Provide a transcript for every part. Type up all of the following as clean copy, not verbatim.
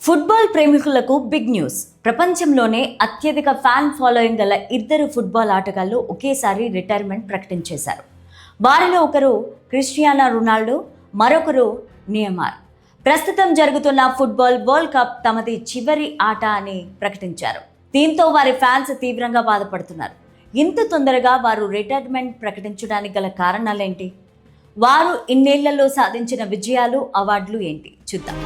Football ప్రేమికులకు big news. ప్రపంచంలోనే అత్యధిక ఫ్యాన్ ఫాలోయింగ్ గల ఇద్దరు ఫుట్బాల్ ఆటగాళ్లు ఒకేసారి రిటైర్మెంట్ ప్రకటించేశారు. వారిలో ఒకరు క్రిస్టియానో రొనాల్డో, మరొకరు నెయ్మర్. ప్రస్తుతం జరుగుతున్న ఫుట్బాల్ వరల్డ్ కప్ తమది చివరి ఆట అని ప్రకటించారు. దీంతో వారి ఫ్యాన్స్ తీవ్రంగా బాధపడుతున్నారు. ఇంత తొందరగా వారు రిటైర్మెంట్ ప్రకటించడానికి గల కారణాలేంటి? వారు ఇన్నేళ్లలో సాధించిన విజయాలు, అవార్డులు ఏంటి చూద్దాం.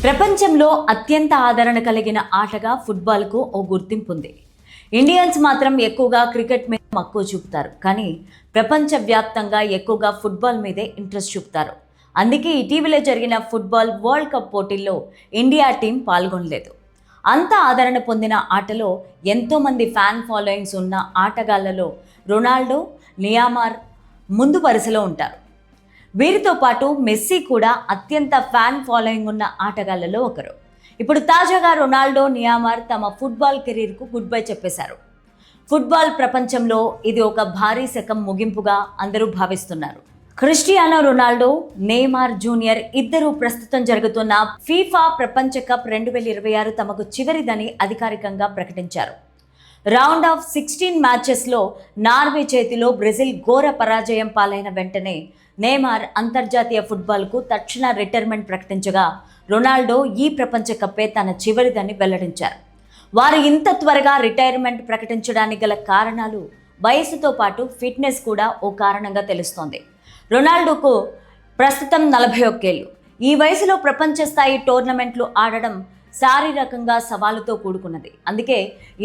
ప్రపంచంలో అత్యంత ఆదరణ కలిగిన ఆటగా ఫుట్బాల్కు ఓ గుర్తింపు ఉంది. ఇండియన్స్ మాత్రం ఎక్కువగా క్రికెట్ మీద మక్కువ చూపుతారు, కానీ ప్రపంచవ్యాప్తంగా ఎక్కువగా ఫుట్బాల్ మీదే ఇంట్రెస్ట్ చూపుతారు. అందుకే ఇటీవల జరిగిన ఫుట్బాల్ వరల్డ్ కప్ పోటీల్లో ఇండియా టీం పాల్గొనలేదు. అంత ఆదరణ పొందిన ఆటలో ఎంతోమంది ఫ్యాన్ ఫాలోయింగ్స్ ఉన్న ఆటగాళ్లలో రొనాల్డో, నెయ్మర్ ముందు వరుసలో ఉంటారు. వీరితో పాటు మెస్సీ కూడా అత్యంత ఫ్యాన్ ఫాలోయింగ్ ఉన్న ఆటగాళ్లలో ఒకరు. ఇప్పుడు తాజాగా రొనాల్డో, నెయ్మర్ తమ ఫుట్బాల్ కెరీర్కు గుడ్ బై చెప్పేశారు. ఫుట్బాల్ ప్రపంచంలో ఇది ఒక భారీ శకం ముగింపుగా అందరూ భావిస్తున్నారు. క్రిస్టియానో రొనాల్డో, నెయ్మర్ జూనియర్ ఇద్దరూ ప్రస్తుతం జరుగుతున్న ఫీఫా ప్రపంచ కప్ 2026 తమకు చివరిదని అధికారికంగా ప్రకటించారు. రౌండ్ ఆఫ్ 16 మ్యాచెస్లో నార్వే చేతిలో బ్రెజిల్ ఘోర పరాజయం పాలైన వెంటనే నెయ్మర్ అంతర్జాతీయ ఫుట్బాల్కు తక్షణ రిటైర్మెంట్ ప్రకటించగా, రొనాల్డో ఈ ప్రపంచ కప్పే తన చివరిదని వెల్లడించారు. వారు ఇంత త్వరగా రిటైర్మెంట్ ప్రకటించడానికి గల కారణాలు వయసుతో పాటు ఫిట్నెస్ కూడా ఓ కారణంగా తెలుస్తోంది. రొనాల్డోకు ప్రస్తుతం 41 ఏళ్ళు. ఈ వయసులో ప్రపంచ స్థాయి టోర్నమెంట్లు ఆడడం శారీరకంగా సవాలుతో కూడుకున్నది. అందుకే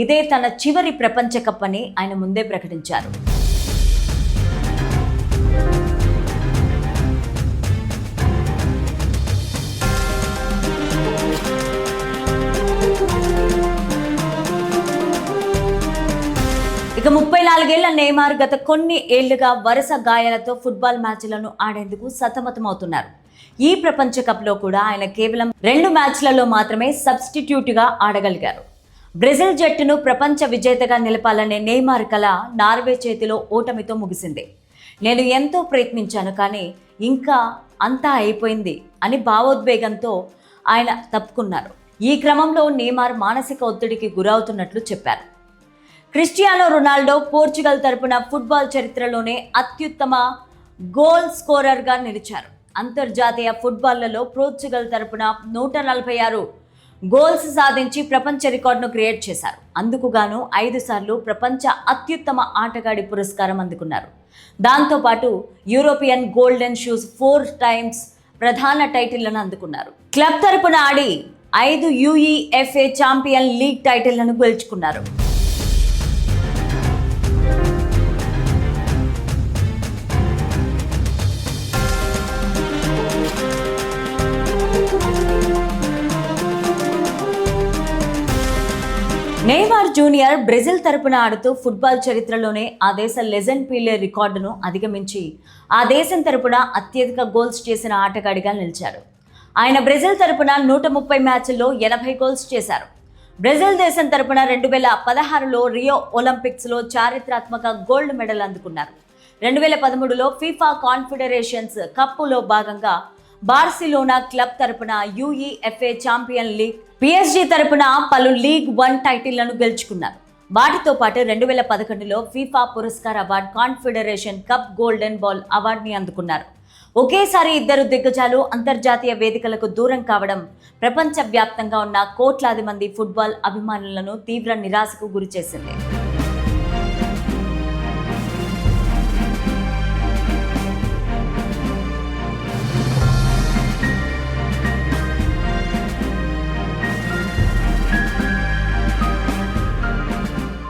ఇదే తన చివరి ప్రపంచ కప్ అని ఆయన ముందే ప్రకటించారు. ఇక 34 ఏళ్ల నెయ్మర్ గత కొన్ని ఏళ్లుగా వరుస గాయాలతో ఫుట్బాల్ మ్యాచ్లను ఆడేందుకు సతమతమవుతున్నారు. ఈ ప్రపంచ కప్లో కూడా ఆయన కేవలం 2 మ్యాచ్లలో మాత్రమే సబ్స్టిట్యూట్గా ఆడగలిగారు. బ్రెజిల్ జట్టును ప్రపంచ విజేతగా నిలపాలనే నెయ్మర్ కల నార్వే చేతిలో ఓటమితో ముగిసింది. నేను ఎంతో ప్రయత్నించాను, కానీ ఇంకా అంతా అయిపోయింది అని భావోద్వేగంతో ఆయన తప్పుకున్నారు. ఈ క్రమంలో నెయ్మర్ మానసిక ఒత్తిడికి గురవుతున్నట్లు చెప్పారు. క్రిస్టియానో రొనాల్డో పోర్చుగల్ తరపున ఫుట్బాల్ చరిత్రలోనే అత్యుత్తమ గోల్ స్కోరర్గా నిలిచారు. అంతర్జాతీయ ఫుట్బాల్లలో పోర్చుగల్ తరపున 146 గోల్స్ సాధించి ప్రపంచ రికార్డును క్రియేట్ చేశారు. అందుకు గాను 5 సార్లు ప్రపంచ అత్యుత్తమ ఆటగాడి పురస్కారం అందుకున్నారు. దాంతోపాటు యూరోపియన్ గోల్డెన్ షూస్ 4 టైమ్స్ ప్రధాన టైటిళ్లను అందుకున్నారు. క్లబ్ తరపున ఆడి 5 UEFA ఛాంపియన్ లీగ్ టైటిళ్లను గెలుచుకున్నారు. నెయ్మర్ జూనియర్ బ్రెజిల్ తరపున ఆడుతూ ఫుట్బాల్ చరిత్రలోనే ఆ దేశ లెజెండ్ పీలే రికార్డును అధిగమించి ఆ దేశం తరపున అత్యధిక గోల్స్ చేసిన ఆటగాడిగా నిలిచారు. ఆయన బ్రెజిల్ తరపున 130 మ్యాచ్ల్లో 80 గోల్స్ చేశారు. బ్రెజిల్ దేశం తరపున 2016లో రియో ఒలింపిక్స్లో చారిత్రాత్మక గోల్డ్ మెడల్ అందుకున్నారు. 2013లో ఫీఫా కాన్ఫెడరేషన్స్ కప్పులో భాగంగా బార్సిలోనా క్లబ్ తరపున UEFA ఛాంపియన్ లీగ్, PSG తరపున పలు లీగ్ 1 టైటిళ్లను గెలుచుకున్నారు. వాటితో పాటు 2011లో ఫీఫా పురస్కార్ award, confederation cup golden ball అవార్డుని అందుకున్నారు. ఒకేసారి ఇద్దరు దిగ్గజాలు అంతర్జాతీయ వేదికలకు దూరం కావడం ప్రపంచవ్యాప్తంగా ఉన్న కోట్లాది మంది ఫుట్బాల్ అభిమానులను తీవ్ర నిరాశకు గురిచేసింది.